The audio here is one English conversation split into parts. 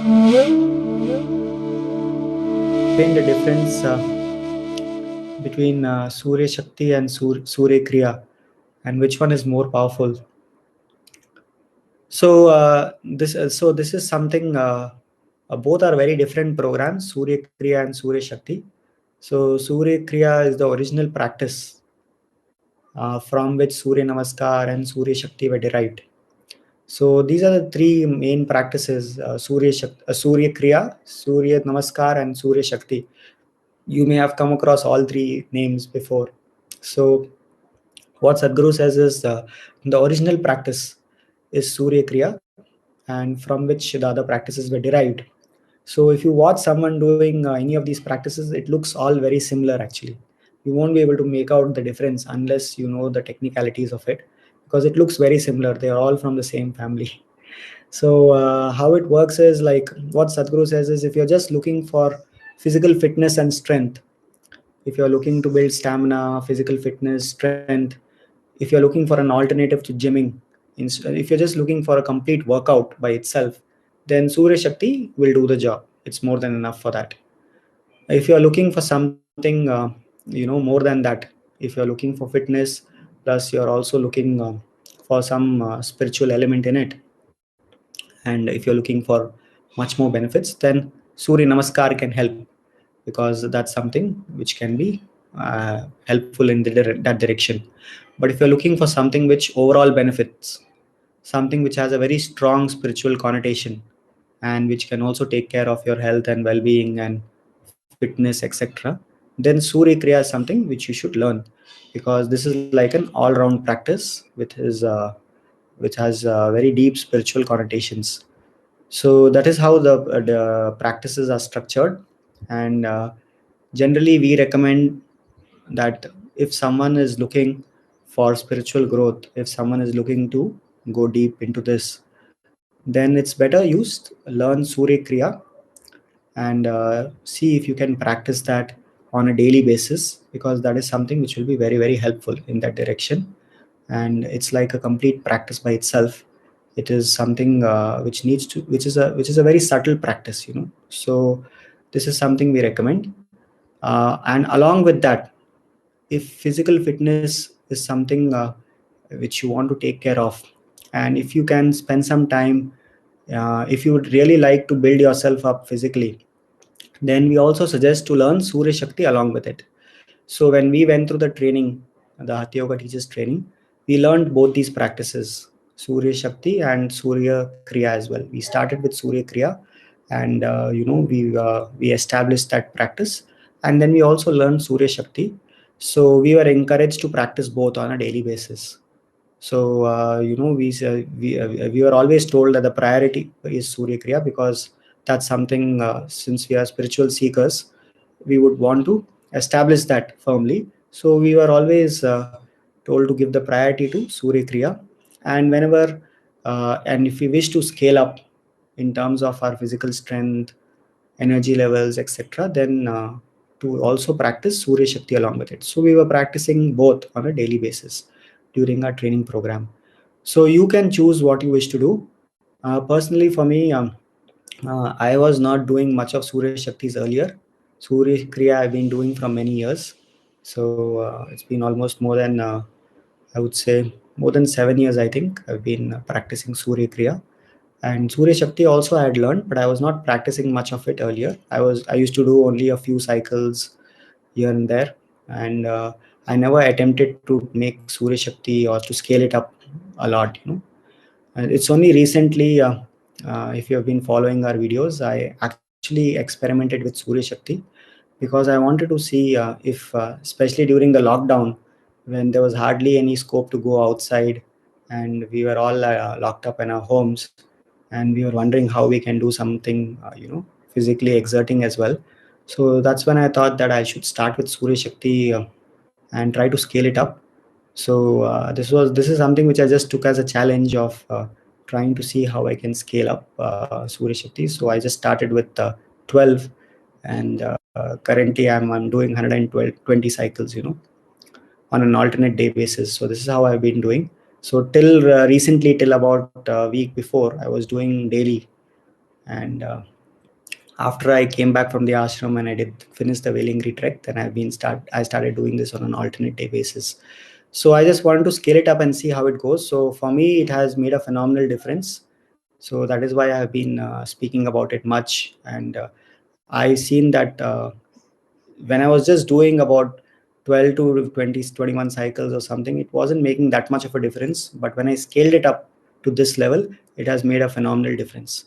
Explain the difference between Surya Shakti and Surya Kriya, and which one is more powerful. So this is something. Both are very different programs, Surya Kriya and Surya Shakti. So Surya Kriya is the original practice from which Surya Namaskar and Surya Shakti were derived. So these are the three main practices: Surya Kriya, Surya Namaskar, and Surya Shakti. You may have come across all three names before. So what Sadhguru says is the original practice is Surya Kriya, and from which the other practices were derived. So if you watch someone doing any of these practices, it looks all very similar actually. You won't be able to make out the difference unless you know the technicalities of it, because it looks very similar. They are all from the same family. So how it works is like what Sadhguru says is, if you're just looking for physical fitness and strength, if you're looking to build stamina, physical fitness, strength, if you're looking for an alternative to gymming, if you're just looking for a complete workout by itself, then Surya Shakti will do the job. It's more than enough for that. If you're looking for something, more than that, if you're looking for fitness, plus you're also looking for some spiritual element in it, and if you're looking for much more benefits, then Surya Namaskar can help, because that's something which can be helpful in that direction. But if you're looking for something which overall benefits, something which has a very strong spiritual connotation, and which can also take care of your health and well-being and fitness, etc., then Surya Kriya is something which you should learn, because this is like an all-round practice which has very deep spiritual connotations. So that is how the practices are structured. And generally we recommend that if someone is looking for spiritual growth, if someone is looking to go deep into this, then it's better used learn Surya Kriya, and see if you can practice that on a daily basis, because that is something which will be very, very helpful in that direction. And it's like a complete practice by itself. It is something which is a very subtle practice, so this is something we recommend. And along with that, if physical fitness is something which you want to take care of, and if you can spend some time, if you would really like to build yourself up physically, then we also suggest to learn Surya Shakti along with it. So when we went through the training, the Hatha Yoga teachers training, we learned both these practices, Surya Shakti and Surya Kriya as well. We started with Surya Kriya, and we established that practice, and then we also learned Surya Shakti. So we were encouraged to practice both on a daily basis. So we were always told that the priority is Surya Kriya, because that's something, since we are spiritual seekers, we would want to establish that firmly. So we were always told to give the priority to Surya Kriya. And and if we wish to scale up in terms of our physical strength, energy levels, etc., then to also practice Surya Shakti along with it. So we were practicing both on a daily basis during our training program. So you can choose what you wish to do. Personally, for me, I was not doing much of Surya Shaktis earlier. Surya Kriya I've been doing from many years. So it's been almost more than, I would say, more than 7 years, I think. I've been practicing Surya Kriya. And Surya Shakti also I had learned, but I was not practicing much of it earlier. I used to do only a few cycles here and there, and I never attempted to make Surya Shakti or to scale it up a lot. And it's only recently, if you have been following our videos, I actually experimented with Surya Shakti, because I wanted to see if, especially during the lockdown, when there was hardly any scope to go outside, and we were all locked up in our homes, and we were wondering how we can do something, physically exerting as well. So that's when I thought that I should start with Surya Shakti and try to scale it up. So this is something which I just took as a challenge of trying to see how I can scale up Surya Shakti. So I just started with 12, and currently I'm doing 120 cycles, on an alternate day basis. So this is how I've been doing. So till recently, till about a week before, I was doing daily, and After I came back from the ashram and I did finish the Velingri trek, then I started doing this on an alternate day basis. So I just wanted to scale it up and see how it goes. So for me, it has made a phenomenal difference. So that is why I have been speaking about it much. And I seen that when I was just doing about 12 to 20, 21 cycles or something, it wasn't making that much of a difference. But when I scaled it up to this level, it has made a phenomenal difference.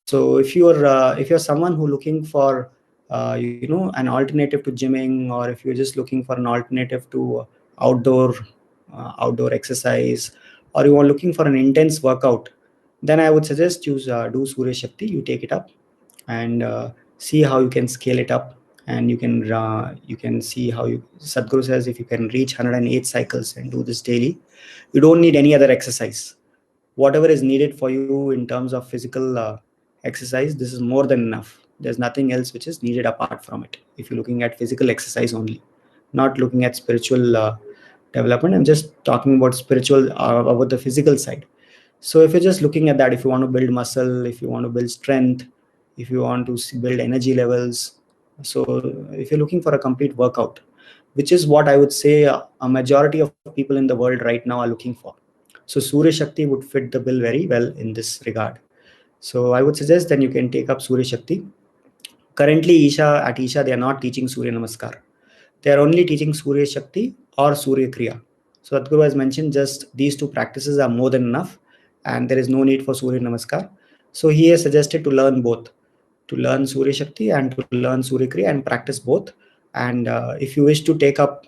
So if you're someone who looking for an alternative to gymming, or if you're just looking for an alternative to outdoor outdoor exercise, or you are looking for an intense workout, then I would suggest you do Surya Shakti. You take it up and see how you can scale it up, and you can see how you Sadhguru says if you can reach 108 cycles and do this daily, you don't need any other exercise. Whatever is needed for you in terms of physical exercise, this is more than enough. There's nothing else which is needed apart from it, if you're looking at physical exercise only, not looking at spiritual development. I'm just talking about spiritual, about the physical side. So if you're just looking at that, if you want to build muscle, if you want to build strength, if you want to build energy levels, so if you're looking for a complete workout, which is what I would say a majority of people in the world right now are looking for. So Surya Shakti would fit the bill very well in this regard. So I would suggest then you can take up Surya Shakti. Currently, Isha, they are not teaching Surya Namaskar. They are only teaching Surya Shakti or Surya Kriya. So Sadhguru has mentioned just these two practices are more than enough, and there is no need for Surya Namaskar. So he has suggested to learn Surya Shakti and to learn Surya Kriya and practice both. And if you wish to take up,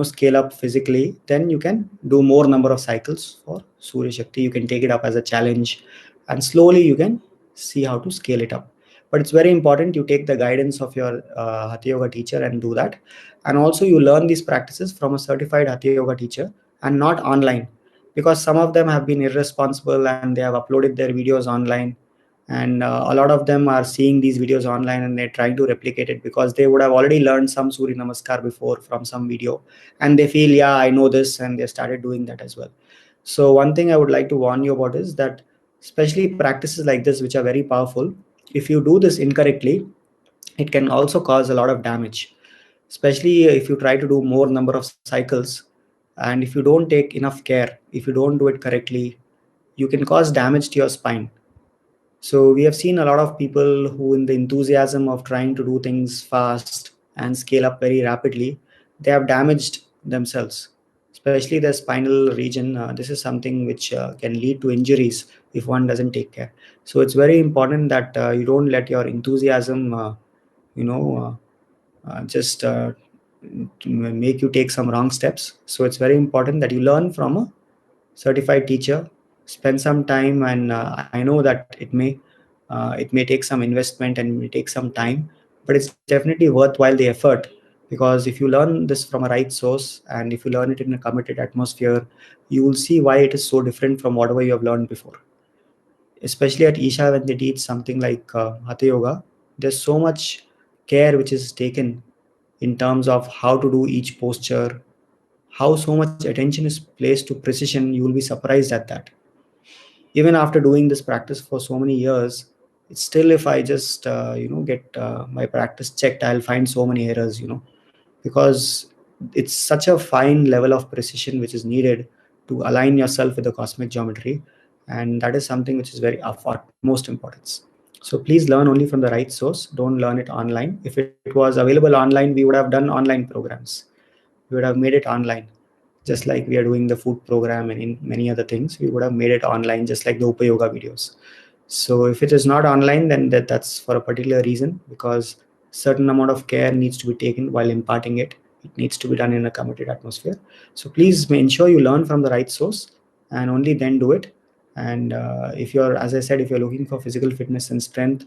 scale up physically, then you can do more number of cycles for Surya Shakti. You can take it up as a challenge, and slowly you can see how to scale it up. But it's very important you take the guidance of your Hatha Yoga teacher and do that. And also you learn these practices from a certified Hatha Yoga teacher and not online, because some of them have been irresponsible and they have uploaded their videos online, and a lot of them are seeing these videos online and they're trying to replicate it because they would have already learned some Surya Namaskar before from some video, and they feel, yeah, I know this, and they started doing that as well. So one thing I would like to warn you about is that, especially practices like this which are very powerful, if you do this incorrectly, it can also cause a lot of damage, especially if you try to do more number of cycles, and if you don't take enough care, if you don't do it correctly, you can cause damage to your spine. So we have seen a lot of people who, in the enthusiasm of trying to do things fast and scale up very rapidly, they have damaged themselves, especially the spinal region. This is something which can lead to injuries if one doesn't take care. So it's very important that you don't let your enthusiasm, you know, just make you take some wrong steps. So it's very important that you learn from a certified teacher, spend some time, and I know that it may take some investment and it may take some time, but it's definitely worthwhile the effort, because if you learn this from a right source and if you learn it in a committed atmosphere, you will see why it is so different from whatever you have learned before. Especially at Isha, when they teach something like Hatha Yoga, there's so much care which is taken in terms of how to do each posture, how so much attention is placed to precision. You will be surprised at that. Even after doing this practice for so many years, it's still, if I just get my practice checked, I'll find so many errors, because it's such a fine level of precision which is needed to align yourself with the cosmic geometry, and that is something which is very of utmost importance. So please learn only from the right source, don't learn it online. If it was available online, we would have done online programs, we would have made it online, just like we are doing the food program and in many other things. We would have made it online, just like the Upa Yoga videos. So if it is not online, then that's for a particular reason, because certain amount of care needs to be taken while imparting it. It needs to be done in a committed atmosphere. So please ensure you learn from the right source and only then do it. And if you're, as I said, if you're looking for physical fitness and strength,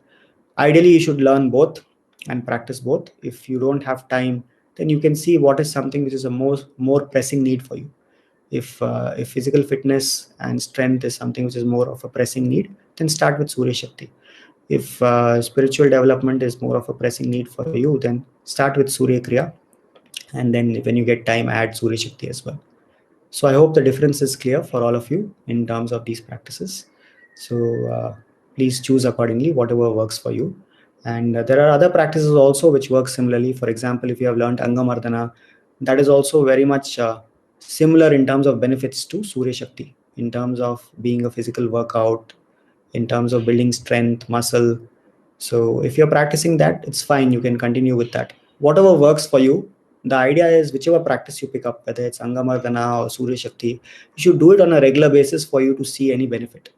ideally you should learn both and practice both. If you don't have time, then you can see what is something which is a more pressing need for you. If physical fitness and strength is something which is more of a pressing need, then start with Surya Shakti. If spiritual development is more of a pressing need for you, then start with Surya Kriya, and then when you get time, add Surya Shakti as well. So I hope the difference is clear for all of you in terms of these practices. So please choose accordingly, whatever works for you. And there are other practices also which work similarly. For example, if you have learned Angamardana, that is also very much similar in terms of benefits to Surya Shakti, in terms of being a physical workout, in terms of building strength, muscle. So if you're practicing that, it's fine. You can continue with that. Whatever works for you. The idea is whichever practice you pick up, whether it's Angamardana or Surya Shakti, you should do it on a regular basis for you to see any benefit.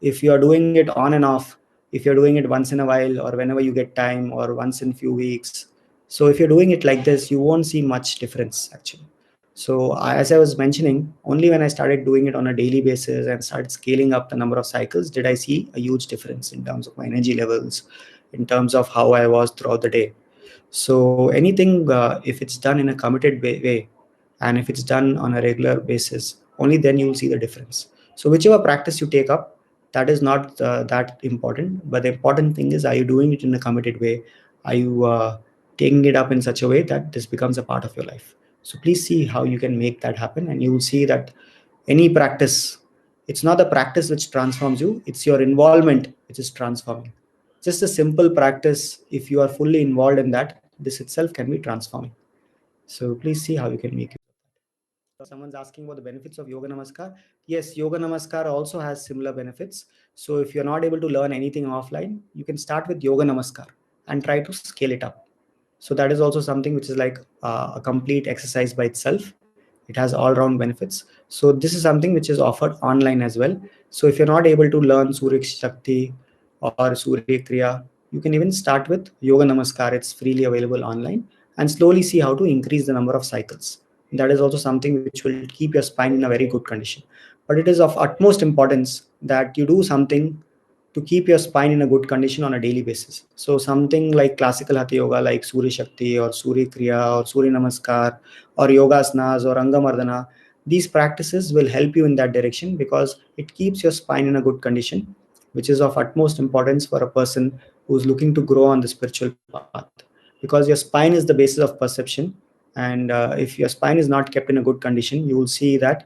If you are doing it on and off, if you're doing it once in a while or whenever you get time or once in few weeks, so if you're doing it like this, you won't see much difference actually. So as I was mentioning, only when I started doing it on a daily basis and started scaling up the number of cycles did I see a huge difference in terms of my energy levels, in terms of how I was throughout the day. So anything, if it's done in a committed way, and if it's done on a regular basis, only then you will see the difference. So whichever practice you take up, that is not that important. But the important thing is, are you doing it in a committed way? Are you taking it up in such a way that this becomes a part of your life? So please see how you can make that happen, and you will see that any practice, it's not the practice which transforms you, it's your involvement which is transforming. Just a simple practice, if you are fully involved in that, this itself can be transforming. So please see how you can make it. Someone's asking about the benefits of Yoga Namaskar. Yes, Yoga Namaskar also has similar benefits. So if you're not able to learn anything offline, you can start with Yoga Namaskar and try to scale it up. So that is also something which is like a complete exercise by itself. It has all round benefits. So this is something which is offered online as well. So if you're not able to learn Surya Shakti or Surya Kriya, you can even start with Yoga Namaskar. It's freely available online, and slowly see how to increase the number of cycles. That is also something which will keep your spine in a very good condition. But it is of utmost importance that you do something to keep your spine in a good condition on a daily basis. So something like classical Hatha Yoga, like Surya Shakti or Surya Kriya or Surya Namaskar or Yogasanas or Angamardana, these practices will help you in that direction because it keeps your spine in a good condition, which is of utmost importance for a person who's looking to grow on the spiritual path. Because your spine is the basis of perception, and if your spine is not kept in a good condition, you will see that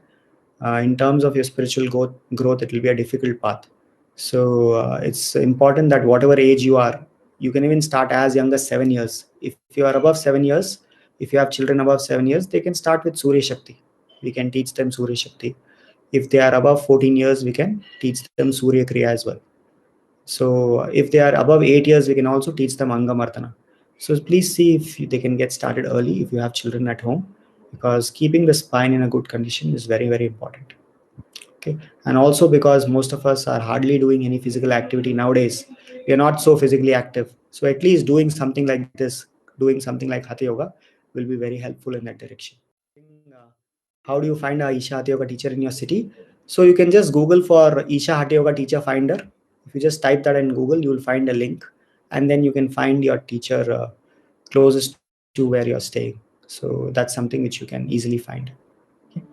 in terms of your spiritual growth, it will be a difficult path. So it's important that whatever age you are, you can even start as young as 7 years. If you are above 7 years, if you have children above 7 years, they can start with Surya Shakti. We can teach them Surya Shakti. If they are above 14 years, we can teach them Surya Kriya as well. So if they are above 8 years, we can also teach them Angamardana. So please see if they can get started early if you have children at home, because keeping the spine in a good condition is very, very important. Okay. And also because most of us are hardly doing any physical activity nowadays, we are not so physically active. So at least doing something like this, doing something like Hatha Yoga will be very helpful in that direction. How do you find a Isha Hatha Yoga teacher in your city? So you can just Google for Isha Hatha Yoga teacher finder. If you just type that in Google, you will find a link, and then you can find your teacher closest to where you're staying. So that's something which you can easily find. Okay.